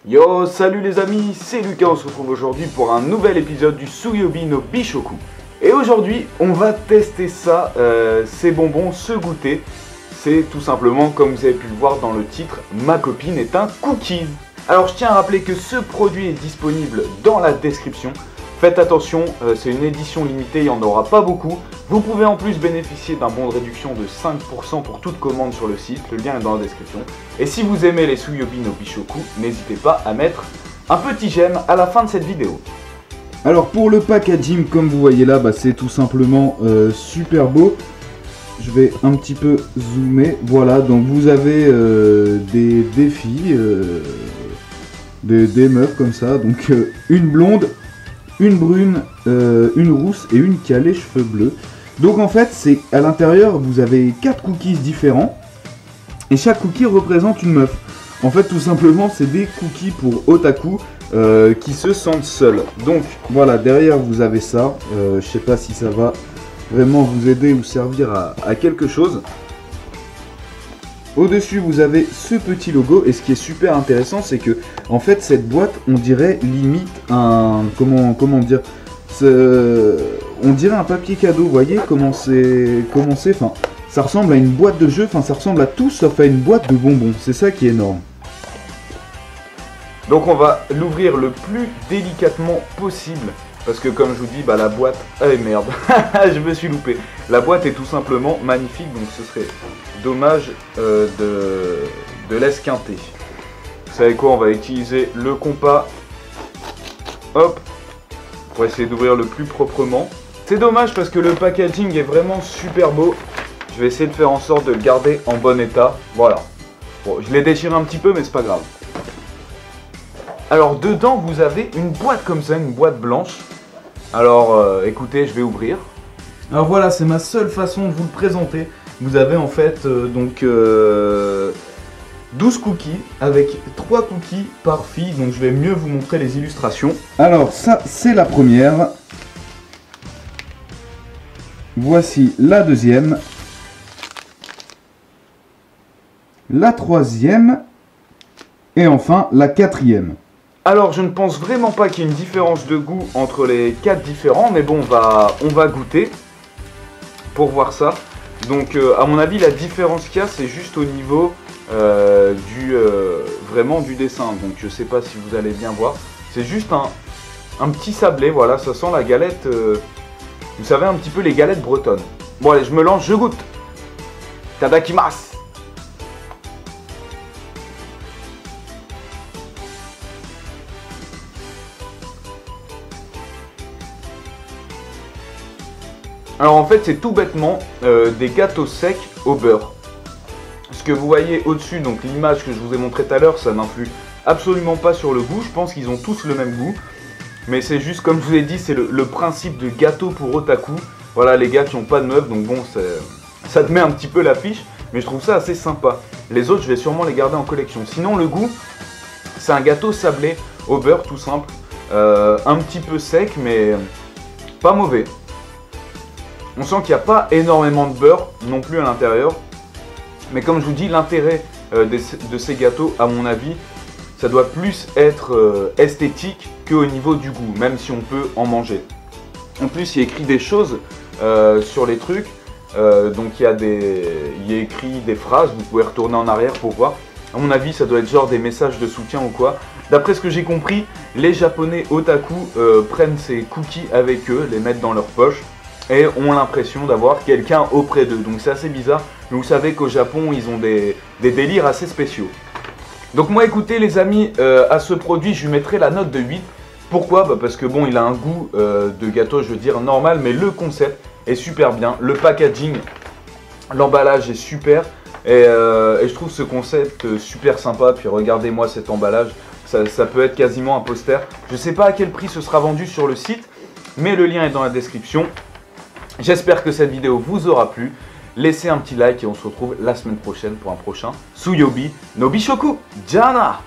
Yo, salut les amis, c'est Lucas, on se retrouve aujourd'hui pour un nouvel épisode du Tsuyobi no Bishoku. Et aujourd'hui, on va tester ça, ces bonbons, ce goûter. C'est tout simplement, comme vous avez pu le voir dans le titre, ma copine est un cookies. Alors je tiens à rappeler que ce produit est disponible dans la description. Faites attention, c'est une édition limitée, il n'y en aura pas beaucoup. Vous pouvez en plus bénéficier d'un bon de réduction de 5% pour toute commande sur le site, le lien est dans la description. Et si vous aimez les Tsuyobi no Bishoku, n'hésitez pas à mettre un petit j'aime à la fin de cette vidéo. Alors pour le packaging, comme vous voyez là, c'est tout simplement super beau. Je vais un petit peu zoomer. Voilà, donc vous avez des défis, des meufs comme ça. Donc une blonde, une brune, une rousse et une qui a les cheveux bleus. Donc en fait, c'est à l'intérieur, vous avez 4 cookies différents. Et chaque cookie représente une meuf. En fait, tout simplement, c'est des cookies pour otaku qui se sentent seuls. Donc voilà, derrière vous avez ça. Je sais pas si ça va vraiment vous aider ou servir à quelque chose. Au-dessus, vous avez ce petit logo. Et ce qui est super intéressant, c'est que en fait, cette boîte, on dirait limite un... Comment dire, on dirait un papier cadeau. Vous voyez comment c'est... Enfin, ça ressemble à une boîte de jeu. Enfin, ça ressemble à tout sauf à une boîte de bonbons. C'est ça qui est énorme. Donc on va l'ouvrir le plus délicatement possible. Parce que comme je vous dis, la boîte... Ah merde, je me suis loupé. La boîte est tout simplement magnifique, donc ce serait dommage de l'esquinter. Vous savez quoi, on va utiliser le compas. Hop, pour essayer d'ouvrir le plus proprement. C'est dommage parce que le packaging est vraiment super beau. Je vais essayer de faire en sorte de le garder en bon état. Voilà. Bon, je l'ai déchiré un petit peu, mais c'est pas grave. Alors dedans, vous avez une boîte comme ça, une boîte blanche. Alors écoutez, je vais ouvrir. Alors voilà, c'est ma seule façon de vous le présenter. Vous avez en fait 12 cookies avec 3 cookies par fille. Donc je vais mieux vous montrer les illustrations. Alors ça, c'est la première. Voici la deuxième. La troisième. Et enfin la quatrième. Alors je ne pense vraiment pas qu'il y ait une différence de goût entre les 4 différents, mais bon, on va goûter pour voir ça. Donc à mon avis, la différence qu'il y a, c'est juste au niveau vraiment du dessin. Donc je sais pas si vous allez bien voir. C'est juste un petit sablé, voilà, ça sent la galette, vous savez, un petit peu les galettes bretonnes. Bon allez, je me lance, je goûte. Tadakimasu. Alors en fait, c'est tout bêtement des gâteaux secs au beurre. Ce que vous voyez au-dessus, donc l'image que je vous ai montré tout à l'heure, ça n'influe absolument pas sur le goût. Je pense qu'ils ont tous le même goût. Mais c'est juste, comme je vous ai dit, c'est le principe de gâteau pour otaku. Voilà, les gars qui n'ont pas de meufs, donc bon, ça te met un petit peu l'affiche. Mais je trouve ça assez sympa. Les autres, je vais sûrement les garder en collection. Sinon, le goût, c'est un gâteau sablé au beurre, tout simple. Un petit peu sec, mais pas mauvais. On sent qu'il n'y a pas énormément de beurre non plus à l'intérieur. Mais comme je vous dis, l'intérêt de ces gâteaux, à mon avis, ça doit plus être esthétique qu'au niveau du goût, même si on peut en manger. En plus, il y a écrit des choses sur les trucs. Donc il y a écrit des phrases, vous pouvez retourner en arrière pour voir. À mon avis, ça doit être genre des messages de soutien ou quoi. D'après ce que j'ai compris, les japonais otaku prennent ces cookies avec eux, les mettent dans leur poche. Et ont l'impression d'avoir quelqu'un auprès d'eux. Donc c'est assez bizarre. Mais vous savez qu'au Japon, ils ont des délires assez spéciaux. Donc moi, écoutez les amis, à ce produit, je lui mettrai la note de 8. Pourquoi ? Parce que bon, il a un goût de gâteau, je veux dire, normal. Mais le concept est super bien. Le packaging, l'emballage est super. Et je trouve ce concept super sympa. Puis regardez-moi cet emballage. Ça peut être quasiment un poster. Je ne sais pas à quel prix ce sera vendu sur le site. Mais le lien est dans la description. J'espère que cette vidéo vous aura plu. Laissez un petit like et on se retrouve la semaine prochaine pour un prochain Tsuyobi no Bishoku. Jana!